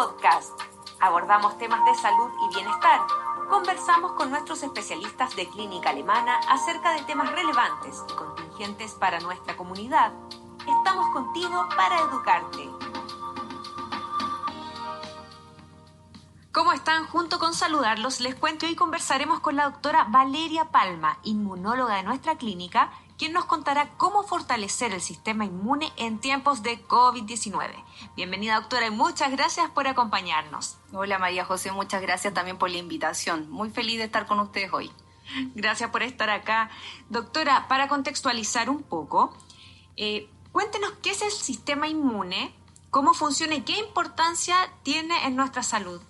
Podcast. Abordamos temas de salud y bienestar. Conversamos con nuestros especialistas de clínica alemana acerca de temas relevantes y contingentes para nuestra comunidad. Estamos contigo para educarte. ¿Cómo están? Junto con saludarlos, les cuento que hoy conversaremos con la doctora Valeria Palma, inmunóloga de nuestra clínica, quien nos contará cómo fortalecer el sistema inmune en tiempos de COVID-19. Bienvenida, doctora, y muchas gracias por acompañarnos. Hola, María José, muchas gracias también por la invitación. Muy feliz de estar con ustedes hoy. Gracias por estar acá. Doctora, para contextualizar un poco, cuéntenos qué es el sistema inmune, cómo funciona y qué importancia tiene en nuestra salud.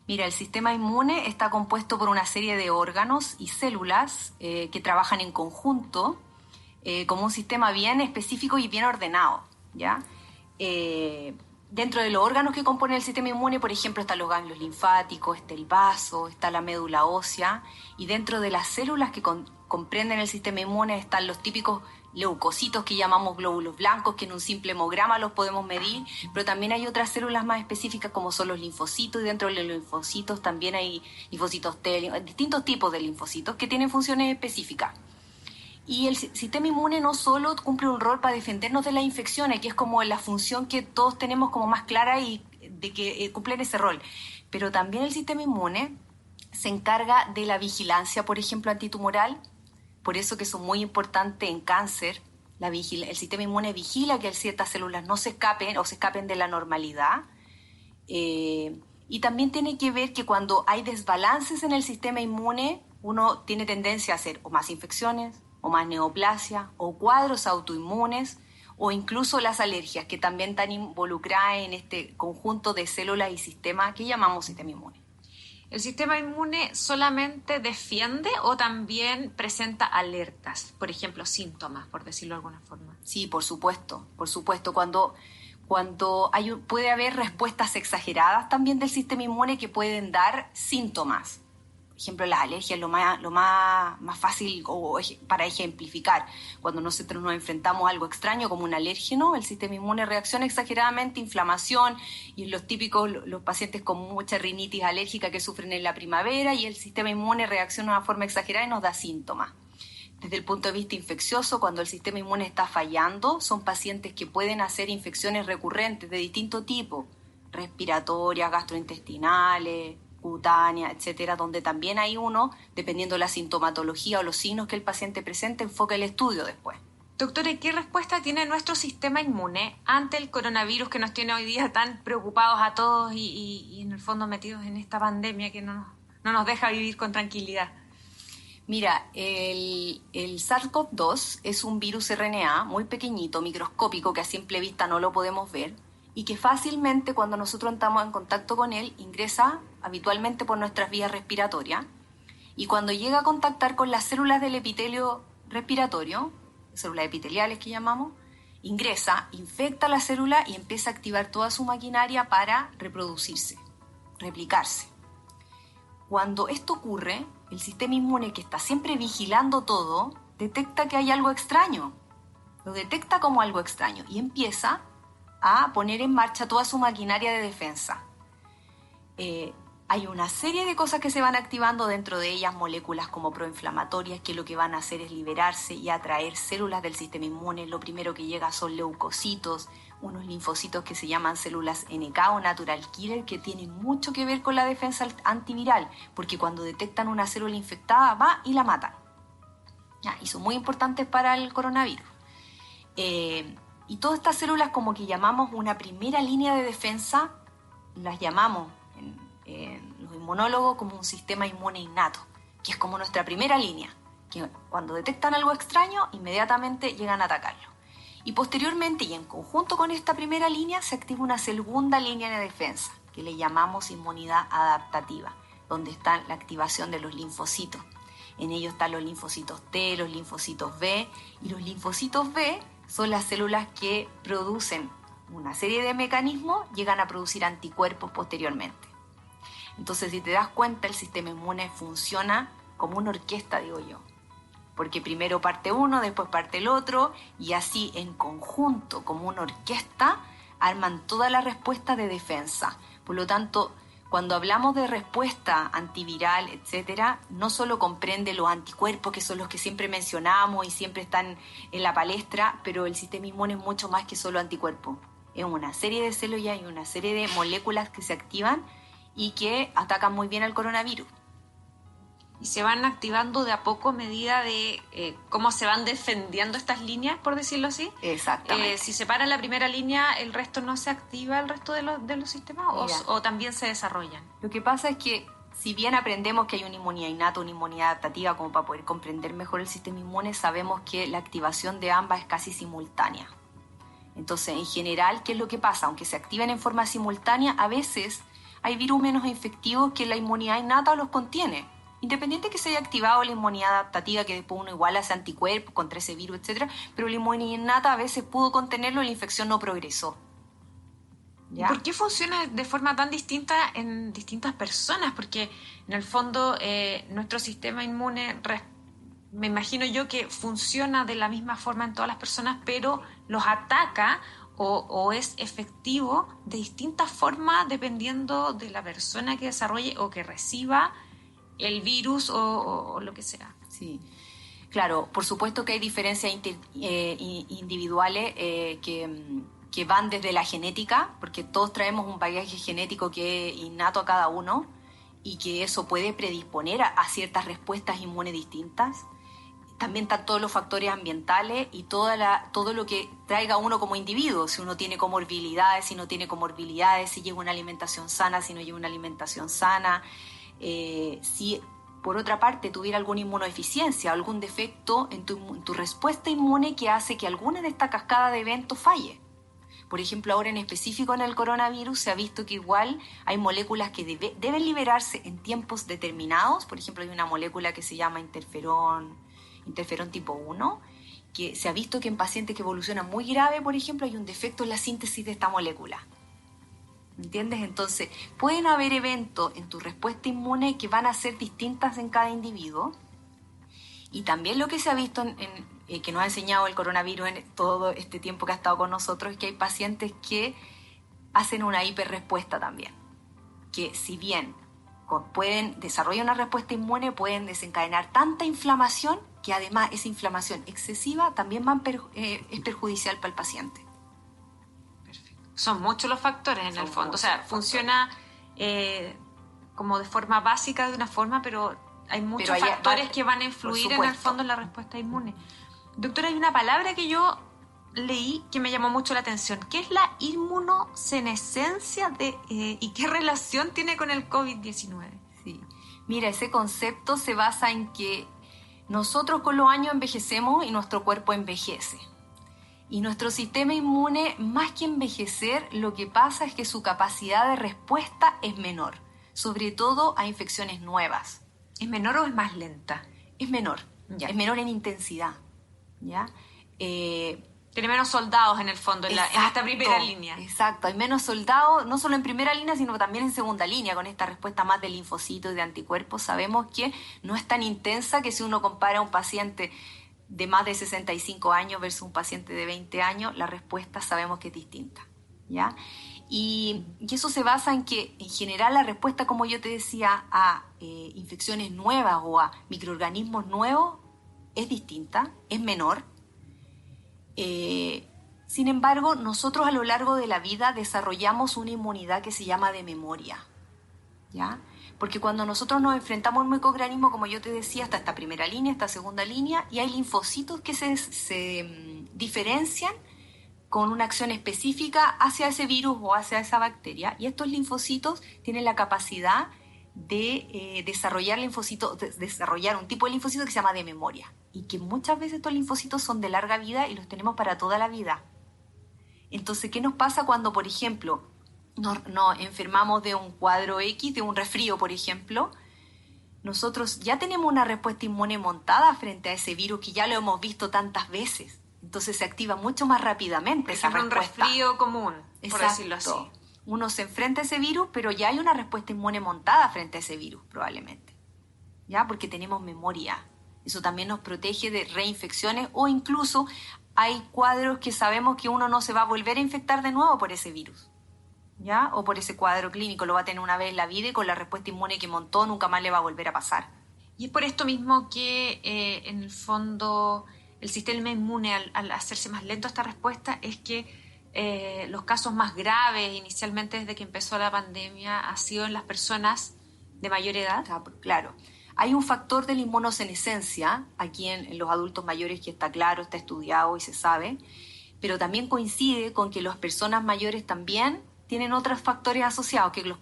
Mira, el sistema inmune está compuesto por una serie de órganos y células que trabajan en conjunto como un sistema bien específico y bien ordenado, ¿ya? Dentro de los órganos que componen el sistema inmune, por ejemplo, están los ganglios linfáticos, está el vaso, está la médula ósea, y dentro de las células que comprenden el sistema inmune están los típicos leucocitos que llamamos glóbulos blancos, que en un simple hemograma los podemos medir, pero también hay otras células más específicas como son los linfocitos, y dentro de los linfocitos también hay linfocitos T, distintos tipos de linfocitos que tienen funciones específicas. Y el sistema inmune no solo cumple un rol para defendernos de las infecciones, que es como la función que todos tenemos como más clara y de que cumplen ese rol, pero también el sistema inmune se encarga de la vigilancia, por ejemplo, antitumoral. Por eso que eso es muy importante en cáncer. El sistema inmune vigila que ciertas células no se escapen o se escapen de la normalidad. Y también tiene que ver que cuando hay desbalances en el sistema inmune, uno tiene tendencia a hacer o más infecciones, o más neoplasia, o cuadros autoinmunes, o incluso las alergias, que también están involucradas en este conjunto de células y sistemas que llamamos sistema inmune. ¿El sistema inmune solamente defiende o también presenta alertas? Por ejemplo, síntomas, por decirlo de alguna forma. Sí, por supuesto. Cuando puede haber respuestas exageradas también del sistema inmune que pueden dar síntomas. Por ejemplo, las alergias es lo más fácil para ejemplificar. Cuando nosotros nos enfrentamos a algo extraño como un alérgeno, el sistema inmune reacciona exageradamente, inflamación, y los típicos, los pacientes con mucha rinitis alérgica que sufren en la primavera, y el sistema inmune reacciona de una forma exagerada y nos da síntomas. Desde el punto de vista infeccioso, cuando el sistema inmune está fallando, son pacientes que pueden hacer infecciones recurrentes de distinto tipo, respiratorias, gastrointestinales, cutánea, etcétera, donde también hay uno, dependiendo de la sintomatología o los signos que el paciente presente, enfoca el estudio después. Doctora, ¿qué respuesta tiene nuestro sistema inmune ante el coronavirus que nos tiene hoy día tan preocupados a todos y en el fondo metidos en esta pandemia que no nos deja vivir con tranquilidad? Mira, el SARS-CoV-2 es un virus RNA muy pequeñito, microscópico, que a simple vista no lo podemos ver, y que fácilmente cuando nosotros entramos en contacto con él ingresa habitualmente por nuestras vías respiratorias, y cuando llega a contactar con las células del epitelio respiratorio, células epiteliales que llamamos, ingresa, infecta la célula y empieza a activar toda su maquinaria para reproducirse, replicarse. Cuando esto ocurre, el sistema inmune, que está siempre vigilando todo, detecta que hay algo extraño, lo detecta como algo extraño y empieza a poner en marcha toda su maquinaria de defensa. Hay una serie de cosas que se van activando, dentro de ellas moléculas como proinflamatorias, que lo que van a hacer es liberarse y atraer células del sistema inmune. Lo primero que llega son leucocitos, unos linfocitos que se llaman células NK o natural killer, que tienen mucho que ver con la defensa antiviral, porque cuando detectan una célula infectada va y la matan. Y son muy importantes para el coronavirus. Y todas estas células, como que llamamos una primera línea de defensa, las llamamos los inmunólogos como un sistema inmune innato, que es como nuestra primera línea, que cuando detectan algo extraño, inmediatamente llegan a atacarlo. Y posteriormente, y en conjunto con esta primera línea, se activa una segunda línea de defensa, que le llamamos inmunidad adaptativa, donde está la activación de los linfocitos. En ellos están los linfocitos T, los linfocitos B, y los linfocitos B son las células que producen una serie de mecanismos, llegan a producir anticuerpos posteriormente. Entonces, si te das cuenta, el sistema inmune funciona como una orquesta, digo yo, porque primero parte uno, después parte el otro, y así en conjunto, como una orquesta, arman toda la respuesta de defensa. Por lo tanto, cuando hablamos de respuesta antiviral, etcétera, no solo comprende los anticuerpos, que son los que siempre mencionamos y siempre están en la palestra, pero el sistema inmune es mucho más que solo anticuerpos. Es una serie de células y una serie de moléculas que se activan y que atacan muy bien al coronavirus. Y se van activando de a poco a medida de cómo se van defendiendo estas líneas, por decirlo así. Exactamente. Si se para la primera línea, ¿el resto no se activa, el resto de los sistemas? ¿O también se desarrollan? Lo que pasa es que si bien aprendemos que hay una inmunidad innata, una inmunidad adaptativa, como para poder comprender mejor el sistema inmune, sabemos que la activación de ambas es casi simultánea. Entonces, en general, ¿qué es lo que pasa? Aunque se activen en forma simultánea, a veces hay virus menos efectivos que la inmunidad innata los contiene. Independiente que se haya activado la inmunidad adaptativa, que después uno igual hace anticuerpos contra ese virus, etc., pero la inmunidad innata a veces pudo contenerlo y la infección no progresó. ¿Ya? ¿Por qué funciona de forma tan distinta en distintas personas? Porque en el fondo nuestro sistema inmune, me imagino yo que funciona de la misma forma en todas las personas, pero los ataca o es efectivo de distintas formas dependiendo de la persona que desarrolle o que reciba el virus o lo que sea. Sí, claro, por supuesto que hay diferencias individuales que van desde la genética, porque todos traemos un bagaje genético que es innato a cada uno y que eso puede predisponer a ciertas respuestas inmunes distintas. También están todos los factores ambientales y todo lo que traiga uno como individuo, si uno tiene comorbilidades, si no tiene comorbilidades, si lleva una alimentación sana, si no lleva una alimentación sana. Si por otra parte tuviera alguna inmunodeficiencia o algún defecto en tu respuesta inmune que hace que alguna de esta cascada de eventos falle. Por ejemplo, ahora en específico en el coronavirus se ha visto que igual hay moléculas que deben liberarse en tiempos determinados. Por ejemplo, hay una molécula que se llama interferón tipo 1, que se ha visto que en pacientes que evolucionan muy grave, por ejemplo, hay un defecto en la síntesis de esta molécula. ¿Entiendes? Entonces, pueden haber eventos en tu respuesta inmune que van a ser distintas en cada individuo. Y también lo que se ha visto, que nos ha enseñado el coronavirus en todo este tiempo que ha estado con nosotros, es que hay pacientes que hacen una hiperrespuesta también. Que si bien pueden desarrollar una respuesta inmune, pueden desencadenar tanta inflamación que además esa inflamación excesiva también es perjudicial para el paciente. Son muchos los factores en el fondo. O sea, funciona como de forma básica de una forma, pero hay muchos factores que van a influir en el fondo en la respuesta inmune. Doctora, hay una palabra que yo leí que me llamó mucho la atención. ¿Qué es la inmunosenescencia y qué relación tiene con el COVID-19? Sí. Mira, ese concepto se basa en que nosotros con los años envejecemos y nuestro cuerpo envejece. Y nuestro sistema inmune, más que envejecer, lo que pasa es que su capacidad de respuesta es menor, sobre todo a infecciones nuevas. ¿Es menor o es más lenta? Es menor, ya. Es menor en intensidad, ¿ya? Tiene menos soldados en el fondo, en esta primera línea. Exacto, hay menos soldados, no solo en primera línea, sino también en segunda línea, con esta respuesta más de linfocitos y de anticuerpos. Sabemos que no es tan intensa que si uno compara a un paciente de más de 65 años versus un paciente de 20 años, la respuesta sabemos que es distinta, ¿ya? Y eso se basa en que, en general, la respuesta, como yo te decía, a infecciones nuevas o a microorganismos nuevos es distinta, es menor. Sin embargo, nosotros a lo largo de la vida desarrollamos una inmunidad que se llama de memoria, ¿ya? Porque cuando nosotros nos enfrentamos a un microorganismo, como yo te decía, está esta primera línea, esta segunda línea, y hay linfocitos que se diferencian con una acción específica hacia ese virus o hacia esa bacteria, y estos linfocitos tienen la capacidad de desarrollar un tipo de linfocito que se llama de memoria, y que muchas veces estos linfocitos son de larga vida y los tenemos para toda la vida. Entonces, ¿qué nos pasa cuando, por ejemplo, nos enfermamos de un cuadro X, de un resfrío, por ejemplo? Nosotros ya tenemos una respuesta inmune montada frente a ese virus que ya lo hemos visto tantas veces. Entonces se activa mucho más rápidamente esa respuesta. Un resfrío común, por decirlo así. Uno se enfrenta a ese virus, pero ya hay una respuesta inmune montada frente a ese virus, probablemente. ¿Ya? Porque tenemos memoria. Eso también nos protege de reinfecciones, o incluso hay cuadros que sabemos que uno no se va a volver a infectar de nuevo por ese virus. ¿ya? O por ese cuadro clínico, lo va a tener una vez en la vida y con la respuesta inmune que montó nunca más le va a volver a pasar. Y es por esto mismo que en el fondo el sistema inmune al hacerse más lento esta respuesta es que los casos más graves inicialmente desde que empezó la pandemia ha sido en las personas de mayor edad. Claro. Hay un factor de la inmunosenescencia aquí en los adultos mayores que está claro, está estudiado y se sabe, pero también coincide con que las personas mayores también tienen otros factores asociados, que los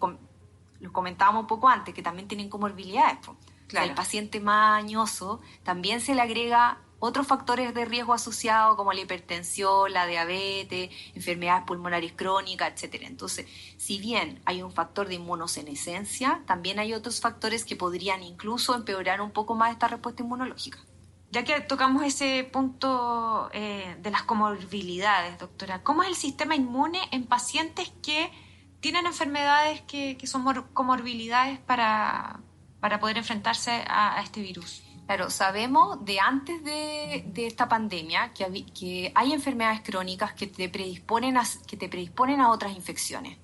comentábamos un poco antes, que también tienen comorbilidades. Claro. O sea, el paciente más añoso también se le agrega otros factores de riesgo asociados como la hipertensión, la diabetes, enfermedades pulmonares crónicas, etc. Entonces, si bien hay un factor de inmunosenescencia, también hay otros factores que podrían incluso empeorar un poco más esta respuesta inmunológica. Ya que tocamos ese punto de las comorbilidades, doctora, ¿cómo es el sistema inmune en pacientes que tienen enfermedades que son comorbilidades para poder enfrentarse a este virus? Claro, sabemos de antes de esta pandemia que hay enfermedades crónicas que te predisponen a otras infecciones.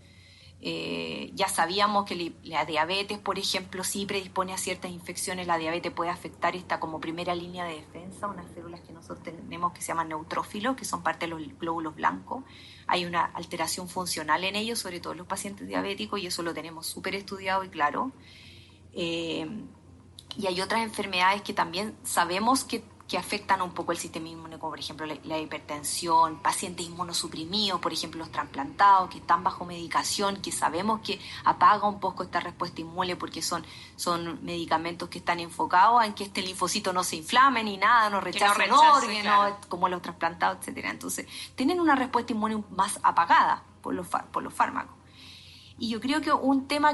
Ya sabíamos que la diabetes, por ejemplo, sí predispone a ciertas infecciones. La diabetes puede afectar esta como primera línea de defensa, unas células que nosotros tenemos que se llaman neutrófilos, que son parte de los glóbulos blancos. Hay una alteración funcional en ellos, sobre todo en los pacientes diabéticos, y eso lo tenemos súper estudiado y claro. Y hay otras enfermedades que también sabemos que afectan un poco el sistema inmune, como por ejemplo la hipertensión, pacientes inmunosuprimidos, por ejemplo los trasplantados, que están bajo medicación, que sabemos que apaga un poco esta respuesta inmune porque son medicamentos que están enfocados en que este linfocito no se inflame ni nada, no rechace órganos, claro, como los trasplantados, etcétera. Entonces, tienen una respuesta inmune más apagada por los fármacos. Y yo creo que un tema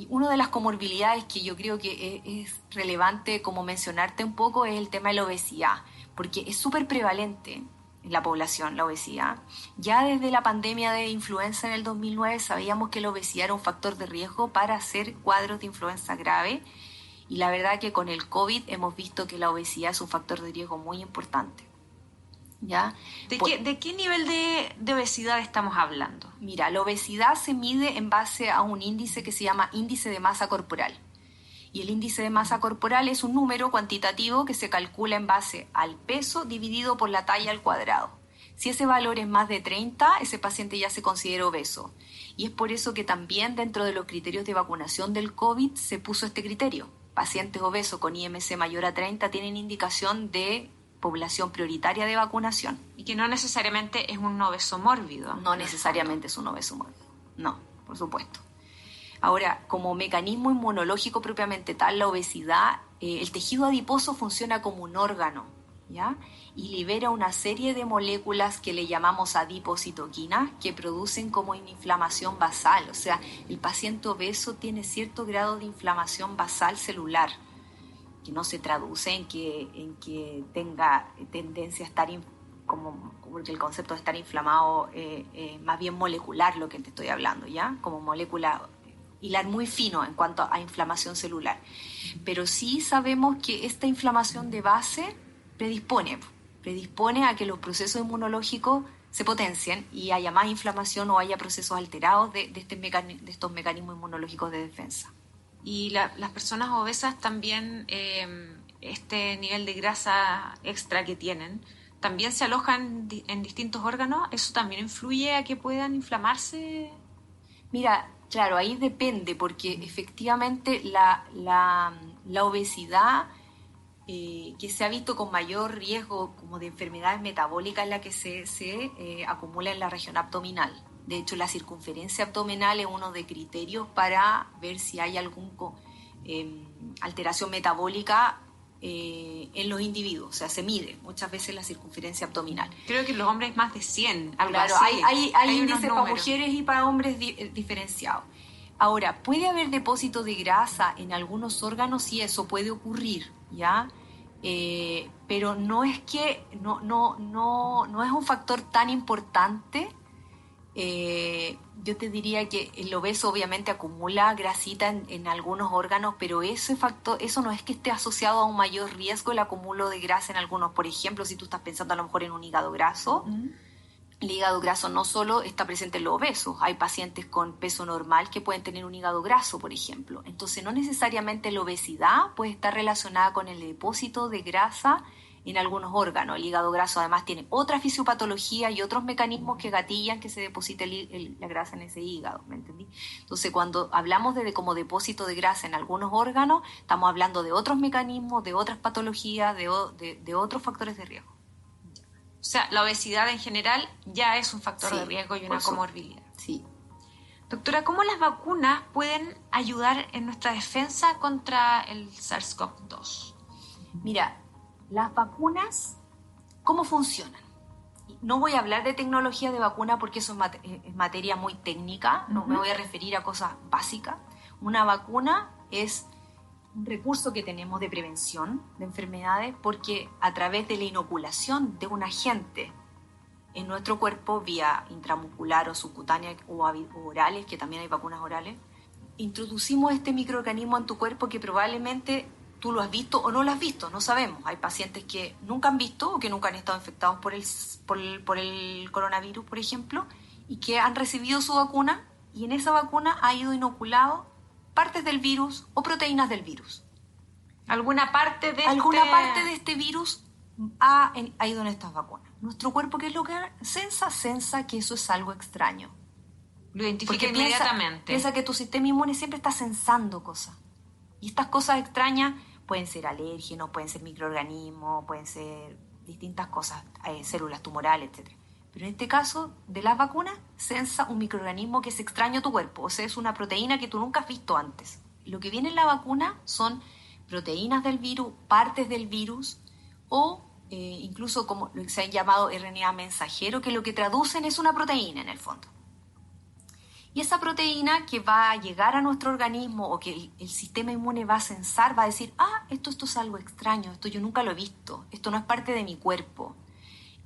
una de las comorbilidades que yo creo que es relevante como mencionarte un poco es el tema de la obesidad, porque es súper prevalente en la población la obesidad. Ya desde la pandemia de influenza en el 2009 sabíamos que la obesidad era un factor de riesgo para hacer cuadros de influenza grave y la verdad que con el COVID hemos visto que la obesidad es un factor de riesgo muy importante. ¿Ya? ¿De qué nivel de obesidad estamos hablando? Mira, la obesidad se mide en base a un índice que se llama índice de masa corporal. Y el índice de masa corporal es un número cuantitativo que se calcula en base al peso dividido por la talla al cuadrado. Si ese valor es más de 30, ese paciente ya se considera obeso. Y es por eso que también dentro de los criterios de vacunación del COVID se puso este criterio. Pacientes obesos con IMC mayor a 30 tienen indicación de población prioritaria de vacunación. Y que no necesariamente es un obeso mórbido. No necesariamente es un obeso mórbido. No, por supuesto. Ahora, como mecanismo inmunológico propiamente tal, la obesidad, el tejido adiposo funciona como un órgano, ¿ya? Y libera una serie de moléculas que le llamamos adipocitoquinas que producen como inflamación basal. O sea, el paciente obeso tiene cierto grado de inflamación basal celular, que no se traduce en que tenga tendencia a estar porque el concepto de estar inflamado es más bien molecular lo que te estoy hablando, ¿ya? Como molécula hilar muy fino en cuanto a inflamación celular. Pero sí sabemos que esta inflamación de base predispone a que los procesos inmunológicos se potencien y haya más inflamación o haya procesos alterados de estos mecanismos inmunológicos de defensa. Y las personas obesas también, este nivel de grasa extra que tienen, también se alojan en distintos órganos. ¿Eso también influye a que puedan inflamarse? Mira, claro, ahí depende, porque efectivamente la obesidad que se ha visto con mayor riesgo como de enfermedades metabólicas es la que se acumula en la región abdominal. De hecho, la circunferencia abdominal es uno de criterios para ver si hay alguna alteración metabólica en los individuos. O sea, se mide muchas veces la circunferencia abdominal. Creo que en los hombres es más de 100. Algo claro, así. hay índices para mujeres y para hombres diferenciados. Ahora, ¿puede haber depósito de grasa en algunos órganos? Sí, eso puede ocurrir, ¿ya? Pero no es un factor tan importante. Yo te diría que el obeso obviamente acumula grasita en algunos órganos, pero ese factor, eso no es que esté asociado a un mayor riesgo el acúmulo de grasa en algunos. Por ejemplo, si tú estás pensando a lo mejor en un hígado graso, El hígado graso no solo está presente en los obesos, hay pacientes con peso normal que pueden tener un hígado graso, por ejemplo. Entonces, no necesariamente la obesidad puede estar relacionada con el depósito de grasa en algunos órganos. El hígado graso además tiene otra fisiopatología y otros mecanismos que gatillan que se deposite la grasa en ese hígado, ¿me entendí? Entonces, cuando hablamos de como depósito de grasa en algunos órganos, estamos hablando de otros mecanismos, de otras patologías, de otros factores de riesgo. O sea, la obesidad en general ya es un factor de riesgo y una comorbilidad. Sí. Doctora, ¿cómo las vacunas pueden ayudar en nuestra defensa contra el SARS-CoV-2? Mira, las vacunas, ¿cómo funcionan? No voy a hablar de tecnología de vacuna porque eso es materia muy técnica, no me voy a referir a cosas básicas. Una vacuna es un recurso que tenemos de prevención de enfermedades porque a través de la inoculación de un agente en nuestro cuerpo vía intramuscular o subcutánea o orales, que también hay vacunas orales, introducimos este microorganismo en tu cuerpo que probablemente tú lo has visto o no lo has visto, no sabemos. Hay pacientes que nunca han visto o que nunca han estado infectados por el coronavirus, por ejemplo, y que han recibido su vacuna y en esa vacuna ha ido inoculado partes del virus o proteínas del virus. ¿Alguna parte de este virus ha ido en estas vacunas? Nuestro cuerpo, ¿qué es lo que sensa que eso es algo extraño? Lo identifica inmediatamente. Piensa que tu sistema inmune siempre está sensando cosas. Y estas cosas extrañas pueden ser alérgenos, pueden ser microorganismos, pueden ser distintas cosas, células tumorales, etc. Pero en este caso, de las vacunas, sensa un microorganismo que es extraño a tu cuerpo. O sea, es una proteína que tú nunca has visto antes. Lo que viene en la vacuna son proteínas del virus, partes del virus o incluso como lo que se ha llamado RNA mensajero, que lo que traducen es una proteína en el fondo. Y esa proteína que va a llegar a nuestro organismo o que el sistema inmune va a sensar, va a decir, esto es algo extraño, esto yo nunca lo he visto, esto no es parte de mi cuerpo.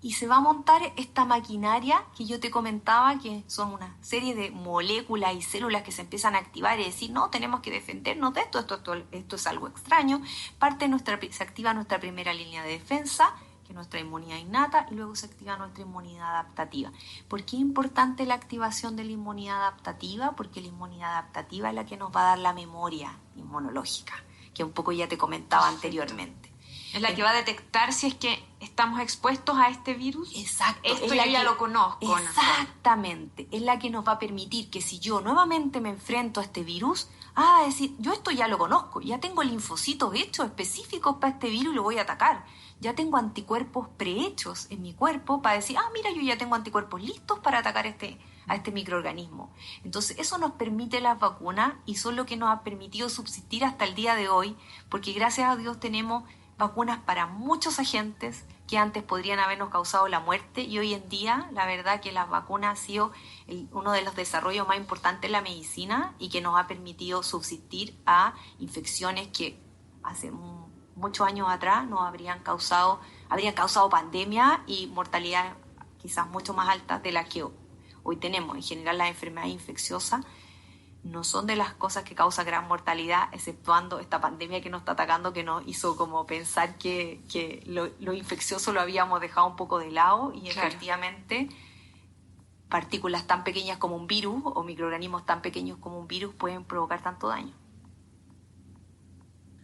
Y se va a montar esta maquinaria que yo te comentaba, que son una serie de moléculas y células que se empiezan a activar y decir, no, tenemos que defendernos de esto es algo extraño. Se activa nuestra primera línea de defensa, que es nuestra inmunidad innata, y luego se activa nuestra inmunidad adaptativa. ¿Por qué es importante la activación de la inmunidad adaptativa? Porque la inmunidad adaptativa es la que nos va a dar la memoria inmunológica, que un poco ya te comentaba anteriormente. Es la que va a detectar si es que estamos expuestos a este virus. Exacto. Esto yo ya lo conozco. Exactamente. Es la que nos va a permitir que si yo nuevamente me enfrento a este virus, a decir, yo esto ya lo conozco, ya tengo linfocitos hechos específicos para este virus y lo voy a atacar. Ya tengo anticuerpos prehechos en mi cuerpo para decir, mira, yo ya tengo anticuerpos listos para atacar a este microorganismo. Entonces, eso nos permite las vacunas y son lo que nos ha permitido subsistir hasta el día de hoy, porque gracias a Dios tenemos vacunas para muchos agentes que antes podrían habernos causado la muerte y hoy en día la verdad que las vacunas ha sido uno de los desarrollos más importantes en la medicina y que nos ha permitido subsistir a infecciones que hace muchos años atrás nos habrían causado pandemia y mortalidad quizás mucho más altas de las que hoy tenemos. En general las enfermedades infecciosas no son de las cosas que causan gran mortalidad, exceptuando esta pandemia que nos está atacando, que nos hizo como pensar que lo infeccioso lo habíamos dejado un poco de lado y efectivamente partículas tan pequeñas como un virus o microorganismos tan pequeños como un virus pueden provocar tanto daño.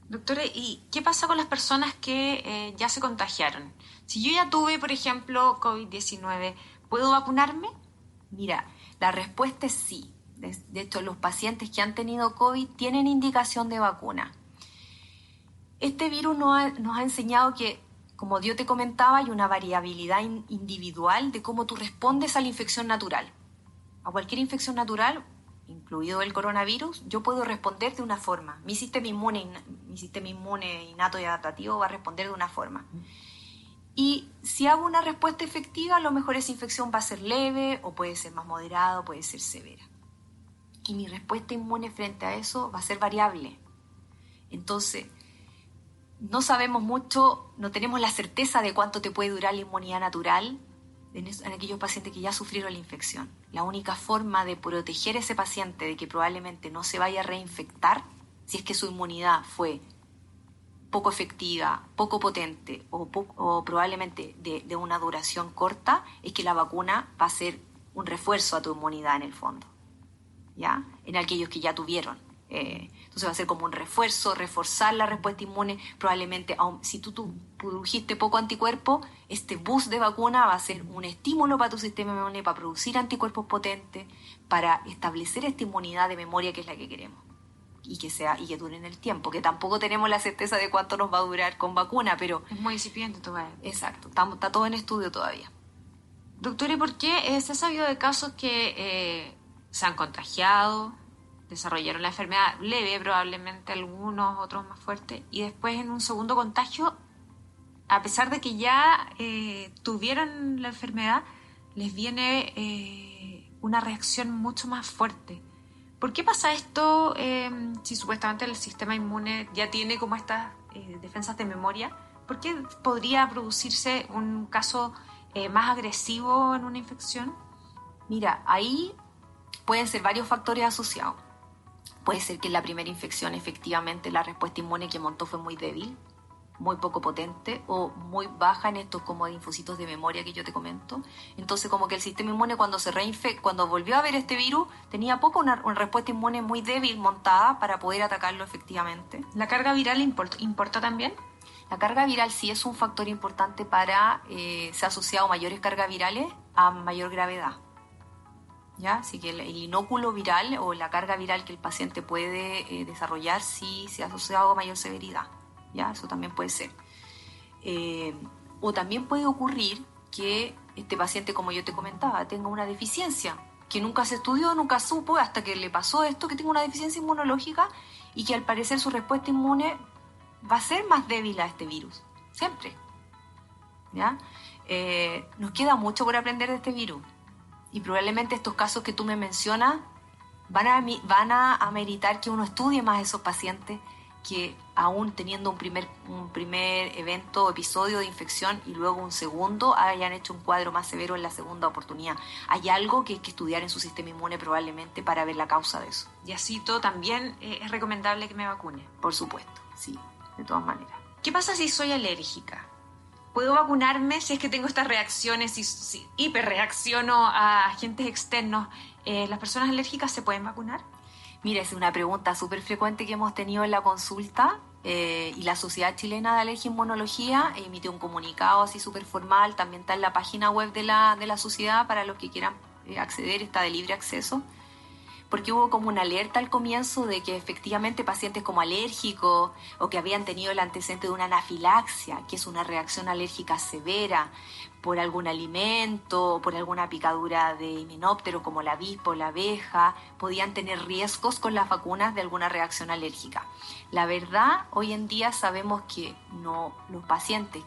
Doctora, ¿y qué pasa con las personas que ya se contagiaron? Si yo ya tuve, por ejemplo, COVID-19, ¿puedo vacunarme? Mira, la respuesta es sí. De hecho, los pacientes que han tenido COVID tienen indicación de vacuna. Este virus nos ha enseñado que, como yo te comentaba, hay una variabilidad individual de cómo tú respondes a la infección natural. A cualquier infección natural, incluido el coronavirus, yo puedo responder de una forma. Mi sistema inmune innato y adaptativo va a responder de una forma. Y si hago una respuesta efectiva, a lo mejor esa infección va a ser leve o puede ser más moderada o puede ser severa. Y mi respuesta inmune frente a eso va a ser variable. Entonces, no sabemos mucho, no tenemos la certeza de cuánto te puede durar la inmunidad natural en aquellos pacientes que ya sufrieron la infección. La única forma de proteger a ese paciente de que probablemente no se vaya a reinfectar, si es que su inmunidad fue poco efectiva, poco potente o probablemente de una duración corta, es que la vacuna va a ser un refuerzo a tu inmunidad en el fondo, ¿ya? En aquellos que ya tuvieron. Entonces va a ser como un refuerzo, reforzar la respuesta inmune. Probablemente, si tú produjiste poco anticuerpo, este boost de vacuna va a ser un estímulo para tu sistema inmune, para producir anticuerpos potentes, para establecer esta inmunidad de memoria que es la que queremos. Y que dure en el tiempo, que tampoco tenemos la certeza de cuánto nos va a durar con vacuna, pero... Es muy incipiente todavía. Exacto, está todo en estudio todavía. Doctor, ¿y por qué se ha sabido de casos que se han contagiado, desarrollaron la enfermedad leve, probablemente algunos, otros más fuertes, y después en un segundo contagio, a pesar de que ya tuvieron la enfermedad, les viene una reacción mucho más fuerte? ¿Por qué pasa esto si supuestamente el sistema inmune ya tiene como estas defensas de memoria? ¿Por qué podría producirse un caso más agresivo en una infección? Mira, ahí pueden ser varios factores asociados. Puede ser que en la primera infección efectivamente la respuesta inmune que montó fue muy débil, muy poco potente o muy baja en estos como linfocitos de memoria que yo te comento. Entonces como que el sistema inmune cuando volvió a ver este virus tenía una respuesta inmune muy débil montada para poder atacarlo efectivamente. ¿La carga viral importa también? La carga viral sí es un factor importante para se ha asociado mayores cargas virales a mayor gravedad. ¿Ya? Así que el inóculo viral o la carga viral que el paciente puede desarrollar sí se ha asociado a mayor severidad. ¿Ya? Eso también puede ser. O también puede ocurrir que este paciente, como yo te comentaba, tenga una deficiencia, que nunca se estudió, nunca supo, hasta que le pasó esto, que tenga una deficiencia inmunológica y que al parecer su respuesta inmune va a ser más débil a este virus, siempre. ¿Ya? Nos queda mucho por aprender de este virus y probablemente estos casos que tú me mencionas van a ameritar que uno estudie más a esos pacientes que aún teniendo un primer evento o episodio de infección y luego un segundo hayan hecho un cuadro más severo en la segunda oportunidad. Hay algo que hay que estudiar en su sistema inmune probablemente para ver la causa de eso. Y así todo también es recomendable que me vacune. Por supuesto, sí, de todas maneras. ¿Qué pasa si soy alérgica? ¿Puedo vacunarme si es que tengo estas reacciones, si hiperreacciono a agentes externos? ¿Las personas alérgicas se pueden vacunar? Mira, es una pregunta súper frecuente que hemos tenido en la consulta y la Sociedad Chilena de Alergia e Inmunología emitió un comunicado así súper formal, también está en la página web de la sociedad para los que quieran acceder, está de libre acceso, porque hubo como una alerta al comienzo de que efectivamente pacientes como alérgicos o que habían tenido el antecedente de una anafilaxia, que es una reacción alérgica severa por algún alimento o por alguna picadura de himenóptero como la avispa o la abeja, podían tener riesgos con las vacunas de alguna reacción alérgica. La verdad, hoy en día sabemos que no, los pacientes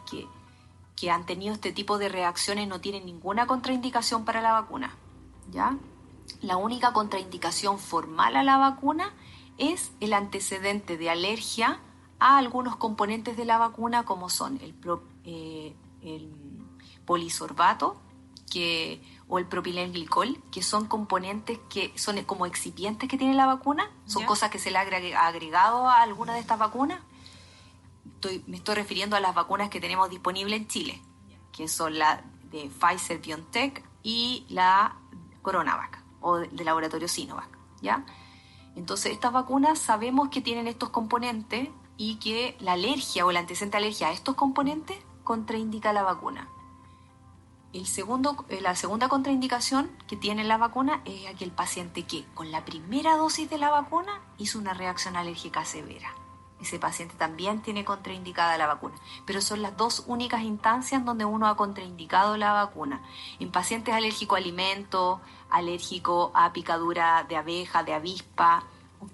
que han tenido este tipo de reacciones no tienen ninguna contraindicación para la vacuna, ¿ya? La única contraindicación formal a la vacuna es el antecedente de alergia a algunos componentes de la vacuna como son el polisorbato o el propilenglicol, que son componentes que son como excipientes que tiene la vacuna, son cosas que se le ha agregado a alguna de estas vacunas. Me estoy refiriendo a las vacunas que tenemos disponibles en Chile, que son la de Pfizer-BioNTech y la CoronaVac o de laboratorio Sinovac, ¿ya? Entonces estas vacunas sabemos que tienen estos componentes y que la alergia o el antecedente de alergia a estos componentes contraindica la vacuna. La segunda contraindicación que tiene la vacuna es aquel paciente que con la primera dosis de la vacuna hizo una reacción alérgica severa. Ese paciente también tiene contraindicada la vacuna, pero son las dos únicas instancias donde uno ha contraindicado la vacuna. En pacientes alérgicos a alimentos, alérgicos a picadura de abeja, de avispa,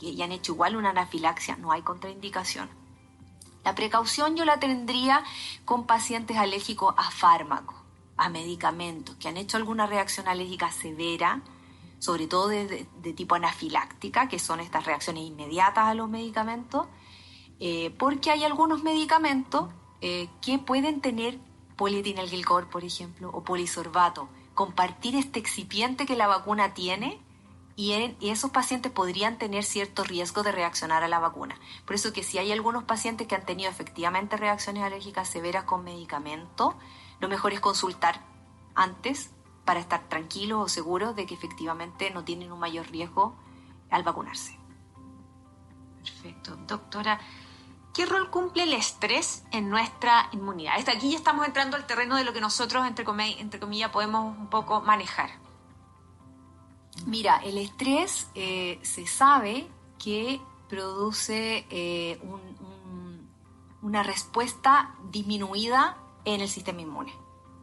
que ya han hecho igual una anafilaxia, no hay contraindicación. La precaución yo la tendría con pacientes alérgicos a fármacos, a medicamentos, que han hecho alguna reacción alérgica severa, sobre todo de tipo anafiláctica, que son estas reacciones inmediatas a los medicamentos, porque hay algunos medicamentos que pueden tener polietilenglicol, por ejemplo, o polisorbato. Compartir este excipiente que la vacuna tiene y esos pacientes podrían tener cierto riesgo de reaccionar a la vacuna. Por eso que si hay algunos pacientes que han tenido efectivamente reacciones alérgicas severas con medicamento, lo mejor es consultar antes para estar tranquilos o seguros de que efectivamente no tienen un mayor riesgo al vacunarse. Perfecto. Doctora, ¿qué rol cumple el estrés en nuestra inmunidad? Aquí ya estamos entrando al terreno de lo que nosotros, entre comillas, podemos un poco manejar. Mira, el estrés se sabe que produce una respuesta disminuida en el sistema inmune,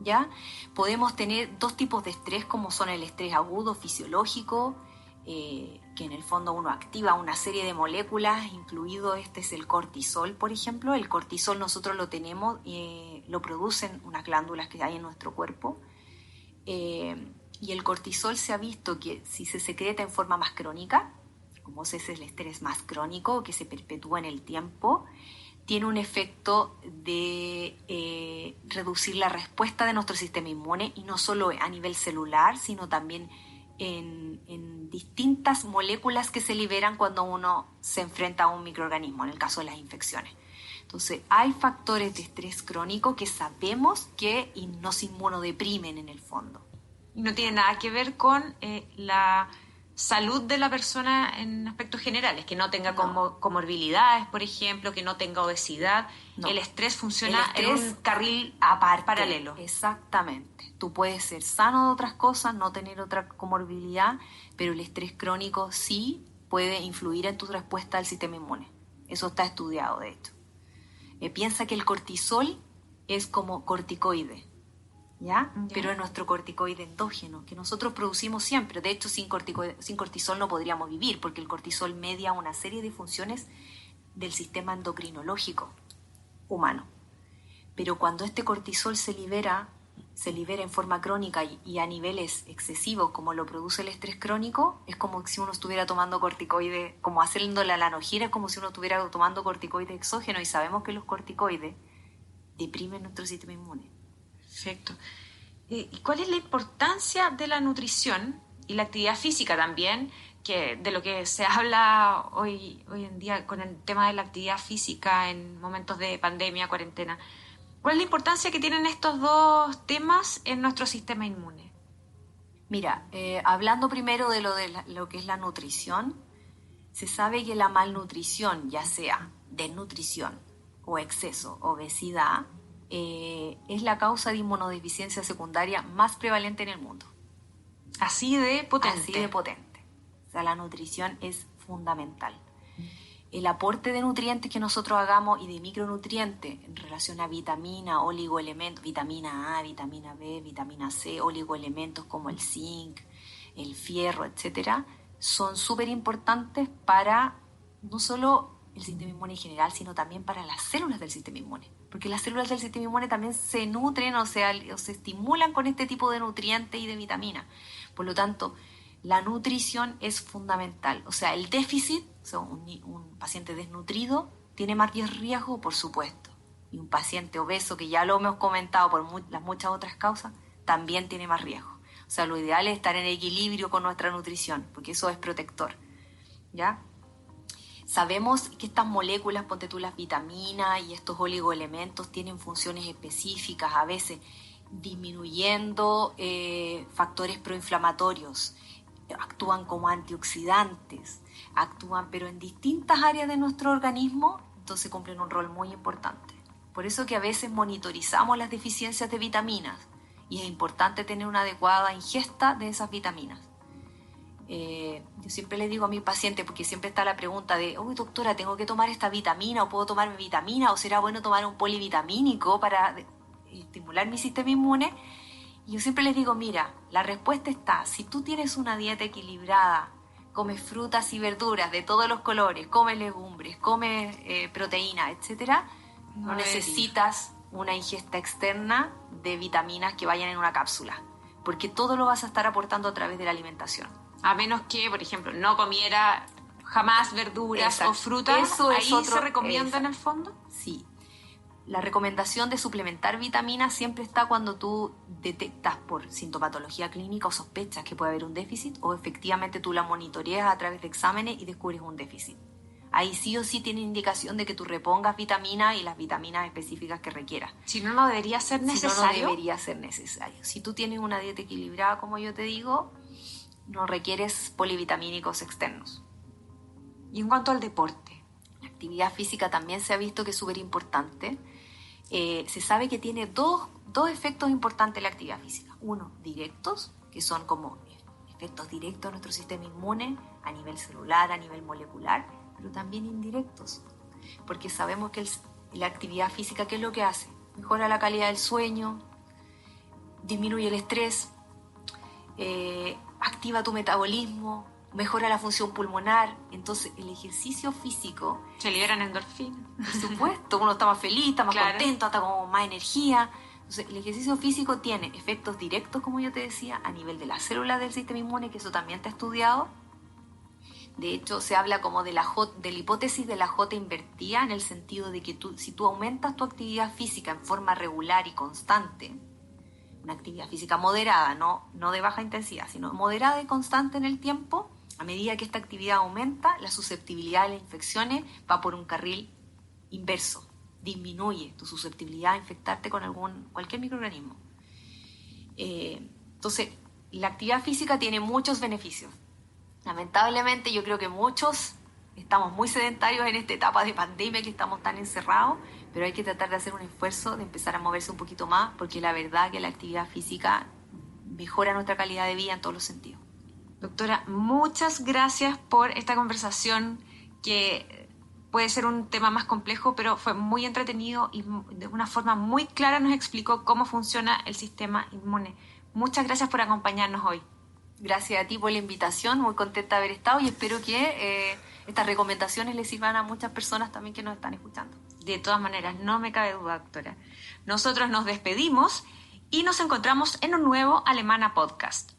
¿ya? Podemos tener dos tipos de estrés, como son el estrés agudo, fisiológico, que en el fondo uno activa una serie de moléculas, incluido este es el cortisol, por ejemplo. El cortisol nosotros lo tenemos, lo producen unas glándulas que hay en nuestro cuerpo, y el cortisol se ha visto que si se secreta en forma más crónica, como ese es el estrés más crónico, que se perpetúa en el tiempo, tiene un efecto de reducir la respuesta de nuestro sistema inmune, y no solo a nivel celular, sino también en distintas moléculas que se liberan cuando uno se enfrenta a un microorganismo, en el caso de las infecciones. Entonces, hay factores de estrés crónico que sabemos que nos inmunodeprimen en el fondo. Y no tiene nada que ver con la salud de la persona en aspectos generales, que no tenga comorbilidades, por ejemplo, que no tenga obesidad. No. El estrés funciona en un carril aparte, paralelo. Exactamente. Tú puedes ser sano de otras cosas, no tener otra comorbilidad, pero el estrés crónico sí puede influir en tu respuesta al sistema inmune. Eso está estudiado, de hecho. Piensa que el cortisol es como corticoide, ¿ya? Pero es nuestro corticoide endógeno, que nosotros producimos siempre. De hecho, sin cortisol no podríamos vivir, porque el cortisol media una serie de funciones del sistema endocrinológico humano. Pero cuando este cortisol se libera en forma crónica y a niveles excesivos, como lo produce el estrés crónico, es como si uno estuviera tomando corticoide, como haciendo la analogía, es como si uno estuviera tomando corticoide exógeno, y sabemos que los corticoides deprimen nuestro sistema inmune. Perfecto. ¿Y cuál es la importancia de la nutrición y la actividad física también, que de lo que se habla hoy en día con el tema de la actividad física en momentos de pandemia, cuarentena? ¿Cuál es la importancia que tienen estos dos temas en nuestro sistema inmune? Mira, hablando primero de lo que es la nutrición, se sabe que la malnutrición, ya sea desnutrición o exceso, obesidad, es la causa de inmunodeficiencia secundaria más prevalente en el mundo. Así de potente. Así de potente. O sea, la nutrición es fundamental. El aporte de nutrientes que nosotros hagamos y de micronutrientes en relación a vitamina, oligoelementos, vitamina A, vitamina B, vitamina C, oligoelementos como el zinc, el fierro, etcétera, son súper importantes para no solo el sistema inmune en general, sino también para las células del sistema inmune. Porque las células del sistema inmune también se nutren, o se estimulan con este tipo de nutrientes y de vitaminas. Por lo tanto, la nutrición es fundamental. O sea, el déficit, o sea, un paciente desnutrido tiene más riesgo, por supuesto. Y un paciente obeso, que ya lo hemos comentado por las muchas otras causas, también tiene más riesgo. O sea, lo ideal es estar en equilibrio con nuestra nutrición, porque eso es protector, ¿ya? Sabemos que estas moléculas, ponte tú las vitaminas y estos oligoelementos, tienen funciones específicas, a veces disminuyendo factores proinflamatorios, actúan como antioxidantes, actúan pero en distintas áreas de nuestro organismo, entonces cumplen un rol muy importante. Por eso que a veces monitorizamos las deficiencias de vitaminas y es importante tener una adecuada ingesta de esas vitaminas. Yo siempre le digo a mi paciente, porque siempre está la pregunta de, uy doctora, ¿tengo que tomar esta vitamina o puedo tomar mi vitamina o será bueno tomar un polivitamínico para estimular mi sistema inmune? Y yo siempre les digo, mira, la respuesta está, si tú tienes una dieta equilibrada, comes frutas y verduras de todos los colores, comes legumbres, comes proteína, etcétera, no necesitas una ingesta externa de vitaminas que vayan en una cápsula, porque todo lo vas a estar aportando a través de la alimentación. A menos que, por ejemplo, no comiera jamás verduras o frutas, eso ¿ahí es otro, se recomienda en el fondo? Sí. la recomendación de suplementar vitaminas siempre está cuando tú detectas por sintomatología clínica o sospechas que puede haber un déficit, o efectivamente tú la monitoreas a través de exámenes y descubres un déficit. Ahí sí o sí tiene indicación de que tú repongas vitaminas y las vitaminas específicas que requieras. Si no, no debería ser necesario. Si no, no debería ser necesario. Si tú tienes una dieta equilibrada, como yo te digo, no requieres polivitamínicos externos. Y en cuanto al deporte, la actividad física también se ha visto que es súper importante. Se sabe que tiene dos efectos importantes la actividad física. Uno, directos, que son como efectos directos a nuestro sistema inmune a nivel celular, a nivel molecular, pero también indirectos, porque sabemos que la actividad física, ¿qué es lo que hace? Mejora la calidad del sueño, disminuye el estrés, activa tu metabolismo, mejora la función pulmonar. Entonces el ejercicio físico... Se liberan endorfinas. Por supuesto, uno está más feliz, está más contento, está con más energía. Entonces el ejercicio físico tiene efectos directos, como yo te decía, a nivel de las células del sistema inmune, que eso también está estudiado. De hecho, se habla como de la hipótesis de la J invertida, en el sentido de que si tú aumentas tu actividad física en forma regular y constante, una actividad física moderada, no de baja intensidad, sino moderada y constante en el tiempo, a medida que esta actividad aumenta, la susceptibilidad a las infecciones va por un carril inverso. Disminuye tu susceptibilidad a infectarte con cualquier microorganismo. Entonces, la actividad física tiene muchos beneficios. Lamentablemente, yo creo que muchos estamos muy sedentarios en esta etapa de pandemia, que estamos tan encerrados, pero hay que tratar de hacer un esfuerzo, de empezar a moverse un poquito más, porque la verdad que la actividad física mejora nuestra calidad de vida en todos los sentidos. Doctora, muchas gracias por esta conversación, que puede ser un tema más complejo, pero fue muy entretenido y de una forma muy clara nos explicó cómo funciona el sistema inmune. Muchas gracias por acompañarnos hoy. Gracias a ti por la invitación, muy contenta de haber estado, y espero que estas recomendaciones les sirvan a muchas personas también que nos están escuchando. De todas maneras, no me cabe duda, doctora. Nosotros nos despedimos y nos encontramos en un nuevo Alemana Podcast.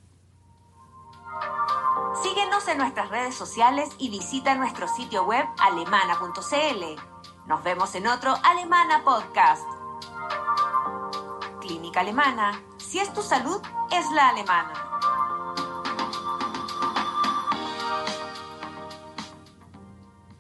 Síguenos en nuestras redes sociales y visita nuestro sitio web alemana.cl. Nos vemos en otro Alemana Podcast. Clínica Alemana. Si es tu salud, es la alemana.